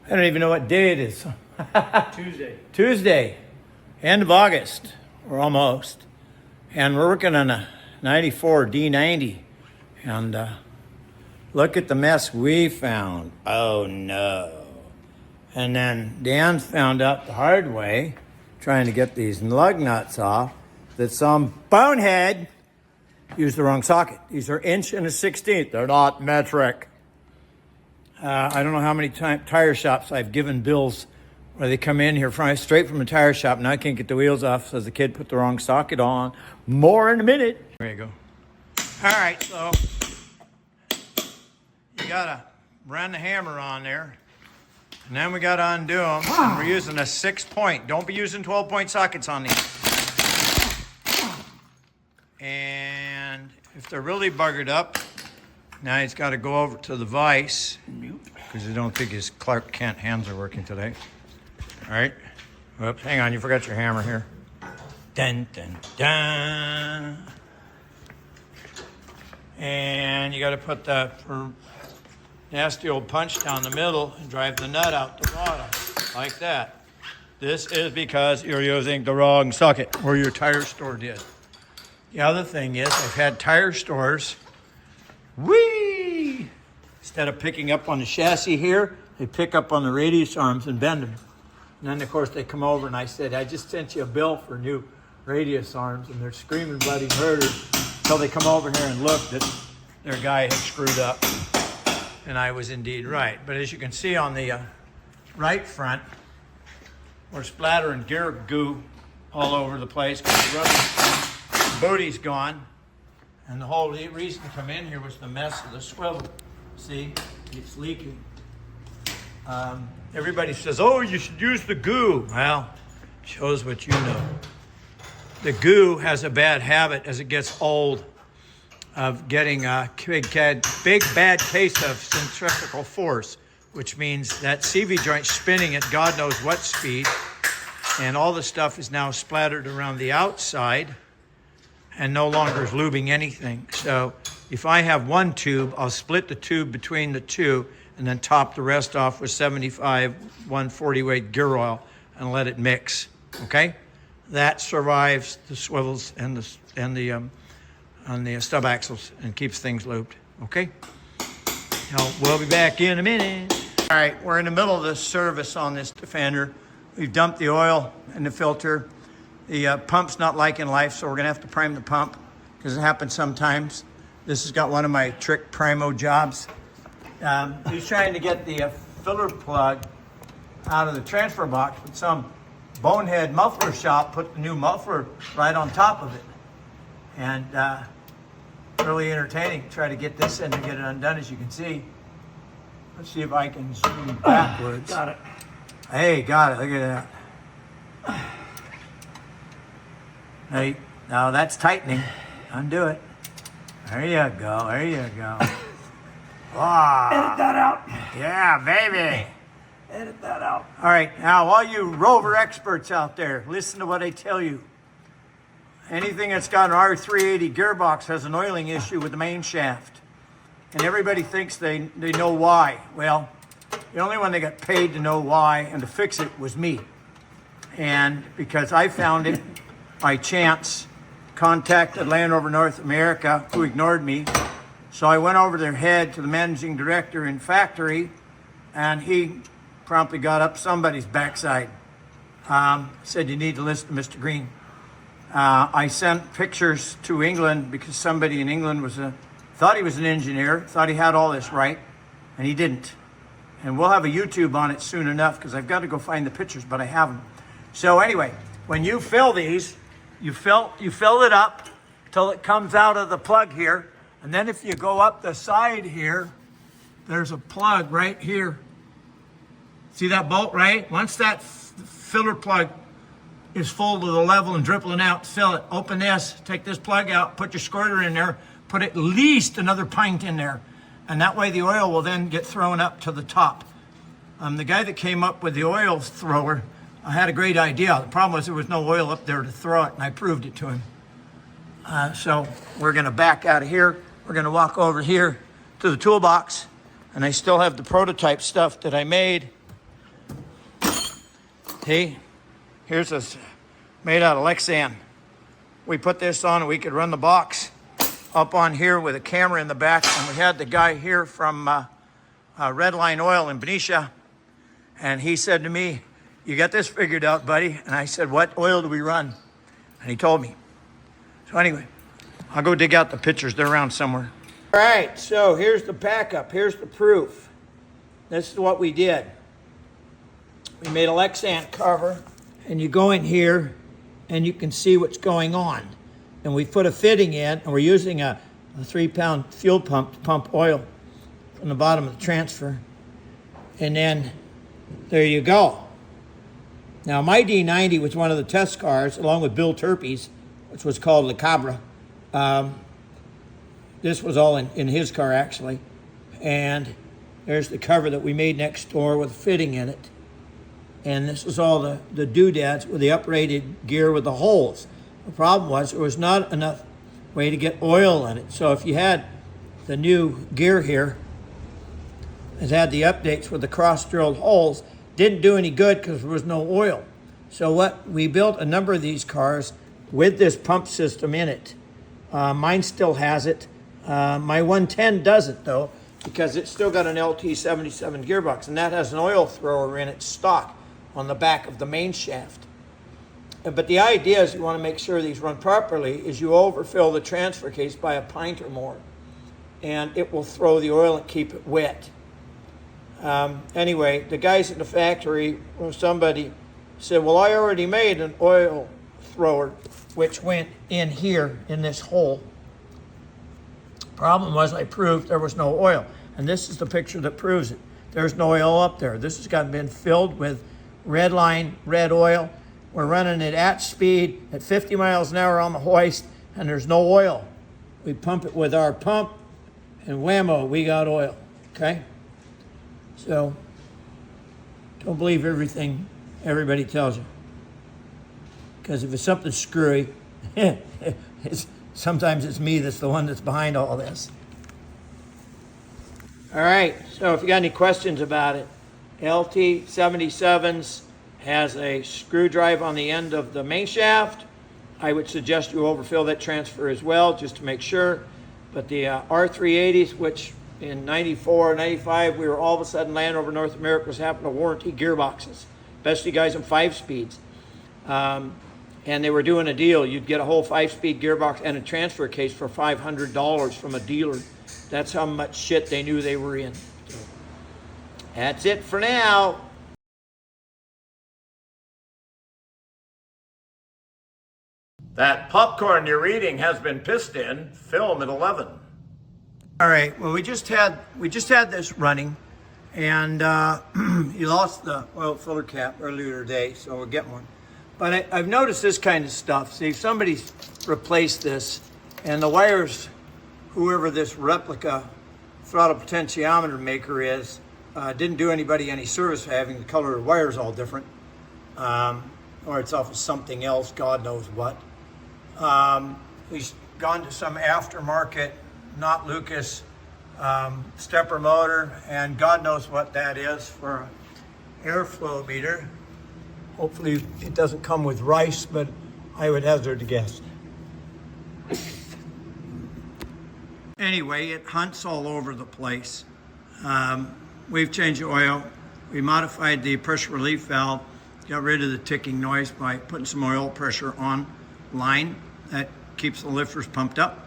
I don't even know what day it is. Tuesday. Tuesday, end of August, or almost. And we're working on a 94 D90. And look at the mess we found. Oh no. And then Dan found out the hard way, trying to get these lug nuts off, that some bonehead used the wrong socket. These are 1 1/16. They're not metric. I don't know how many tire shops I've given bills where they come in here straight from the tire shop and I can't get the wheels off because the kid put the wrong socket on. More in a minute. There you go. All right, so you gotta run the hammer on there and then we gotta undo them. And we're using a 6-point. Don't be using 12-point sockets on these. And if they're really buggered up, now he's got to go over to the vise because I don't think his Clark Kent hands are working today. All right. Whoops, hang on, you forgot your hammer here. Dun, dun, dun. And you got to put the nasty old punch down the middle and drive the nut out the bottom, like that. This is because you're using the wrong socket, or your tire store did. The other thing is, I've had tire stores, instead of picking up on the chassis here, they pick up on the radius arms and bend them. And then, of course, they come over and I said, I just sent you a bill for new radius arms, and they're screaming bloody murder until they come over here and look that their guy had screwed up. And I was indeed right. But as you can see on the right front, we're splattering gear goo all over the place because the rubber booty's gone, and the whole reason to come in here was the mess of the swivel. See, it's leaking. Everybody says, oh, you should use the goo. Well, shows what you know. The goo has a bad habit as it gets old of getting a big bad case of centrifugal force, which means that CV joint's spinning at God knows what speed, and all the stuff is now splattered around the outside and no longer is lubing anything. So if I have one tube, I'll split the tube between the two and then top the rest off with 75 140 weight gear oil and let it mix. Okay, that survives the swivels and the stub axles and keeps things lubed. Okay, now we'll be back in a minute. All right, we're in the middle of the service on this Defender. We've dumped the oil in the filter. The pump's not liking life, so we're gonna have to prime the pump because it happens sometimes. This has got one of my trick primo jobs. He's trying to get the filler plug out of the transfer box, but some bonehead muffler shop put the new muffler right on top of it. And really entertaining. Try to get this in to get it undone, as you can see. Let's see if I can zoom backwards. Got it. Hey, got it, look at that. Hey, now that's tightening. Undo it. There you go. There you go. Wow. Edit that out. Yeah, baby. Edit that out. All right, now all you Rover experts out there, listen to what I tell you. Anything that's got an R380 gearbox has an oiling issue with the main shaft. And everybody thinks they know why. Well, the only one that got paid to know why and to fix it was me. And because I found it by chance, contacted Land Rover North America, who ignored me. So I went over their head to the managing director in factory, and he promptly got up somebody's backside. Said, you need to listen to Mr. Green. I sent pictures to England because somebody in England thought he was an engineer, thought he had all this right, and he didn't. And we'll have a YouTube on it soon enough because I've got to go find the pictures, but I haven't. So anyway, when you fill these, you fill it up till it comes out of the plug here. And then if you go up the side here, there's a plug right here. See that bolt, right? Once that filler plug is full to the level and dribbling out, fill it. Open this, take this plug out, put your squirter in there, put at least another pint in there. And that way the oil will then get thrown up to the top. The guy that came up with the oil thrower, I had a great idea. The problem was there was no oil up there to throw it, and I proved it to him. So we're gonna back out of here. We're gonna walk over here to the toolbox, and I still have the prototype stuff that I made See, here's this made out of Lexan. We put this on and we could run the box up on here with a camera in the back. And we had the guy here from Redline Oil in Benicia. And he said to me, "You got this figured out, buddy?" And I said, "What oil do we run?" And he told me. So anyway, I'll go dig out the pictures. They're around somewhere. All right, so here's the backup. Here's the proof. This is what we did. We made a Lexan cover, and you go in here, and you can see what's going on. And we put a fitting in, and we're using a 3-pound fuel pump to pump oil from the bottom of the transfer. And then there you go. Now, my D90 was one of the test cars, along with Bill Turpey's, which was called Le Cabra. This was all in his car, actually. And there's the cover that we made next door with a fitting in it. And this was all the doodads with the uprated gear with the holes. The problem was there was not enough way to get oil in it. So if you had the new gear here, it had the updates with the cross-drilled holes, didn't do any good because there was no oil. So we built a number of these cars with this pump system in it. Mine still has it. My 110 doesn't, though, because it's still got an LT77 gearbox, and that has an oil thrower in its stock on the back of the main shaft. But the idea is you want to make sure these run properly is you overfill the transfer case by a pint or more, and it will throw the oil and keep it wet. Anyway, the guys at the factory, or somebody said, "Well, I already made an oil thrower which went in here in this hole." Problem was I proved there was no oil, and this is the picture that proves it. There's no oil up there. This has been filled with Redline red oil. We're running it at speed at 50 miles an hour on the hoist, and there's no oil. We pump it with our pump, and whammo, we got oil. Okay? So don't believe everything everybody tells you, because if it's something screwy, sometimes it's me that's the one that's behind all this. All right, so if you got any questions about it, LT77s has a screw drive on the end of the main shaft. I would suggest you overfill that transfer as well, just to make sure. But the R380s, which in 94, 95, we were all of a sudden Land Rover North America was having to warranty gearboxes, especially guys in 5-speeds. And they were doing a deal. You'd get a whole 5-speed gearbox and a transfer case for $500 from a dealer. That's how much shit they knew they were in. So, that's it for now. That popcorn you're eating has been pissed in. Film at 11. All right. Well, we just had this running, and you lost the oil filter cap earlier today, so we're getting one. But I've noticed this kind of stuff. See, if somebody's replaced this, and the wires, whoever this replica throttle potentiometer maker is, didn't do anybody any service for having the color of the wires all different, or it's off of something else, God knows what. He's gone to some aftermarket, not Lucas, stepper motor, and God knows what that is for an airflow meter. Hopefully it doesn't come with rice, but I would hazard to guess. Anyway, it hunts all over the place. We've changed the oil. We modified the pressure relief valve, got rid of the ticking noise by putting some oil pressure on line. That keeps the lifters pumped up.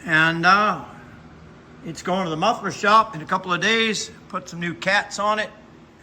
And it's going to the muffler shop in a couple of days, put some new cats on it,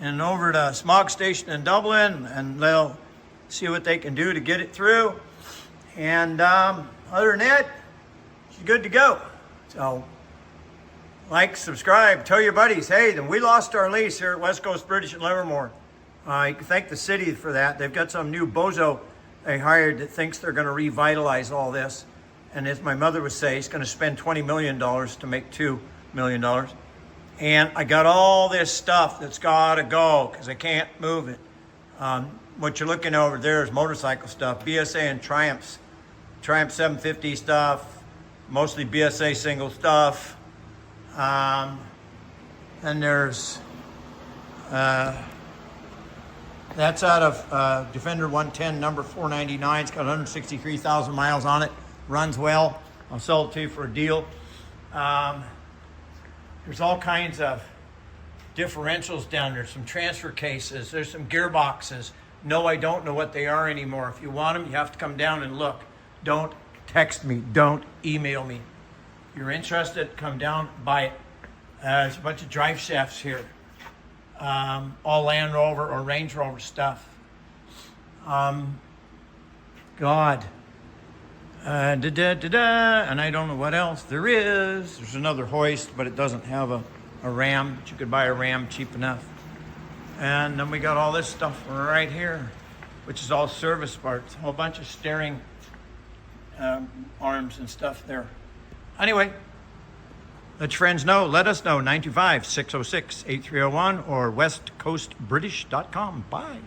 and over to Smog Station in Dublin, and they'll see what they can do to get it through. And other than that, she's good to go. So, like, subscribe, tell your buddies, hey, then we lost our lease here at West Coast British and Livermore. You can thank the city for that. They've got some new bozo they hired that thinks they're going to revitalize all this. And as my mother would say, he's going to spend $20 million to make $2 million. And I got all this stuff that's got to go because I can't move it. What you're looking over there is motorcycle stuff, BSA and Triumphs. Triumph 750 stuff, mostly BSA single stuff. And there's That's out of Defender 110, number 499. It's got 163,000 miles on it. Runs well. I'll sell it to you for a deal. There's all kinds of differentials down there, some transfer cases. There's some gearboxes. No, I don't know what they are anymore. If you want them, you have to come down and look. Don't text me. Don't email me. If you're interested, come down, buy it. There's a bunch of drive shafts here. All Land Rover or Range Rover stuff. God. And I don't know what else there is. There's another hoist, but it doesn't have a ram. But you could buy a ram cheap enough. And then we got all this stuff right here, which is all service parts. A whole bunch of steering arms and stuff there. Anyway, let your friends know. Let us know. 925-606-8301 or westcoastbritish.com. Bye.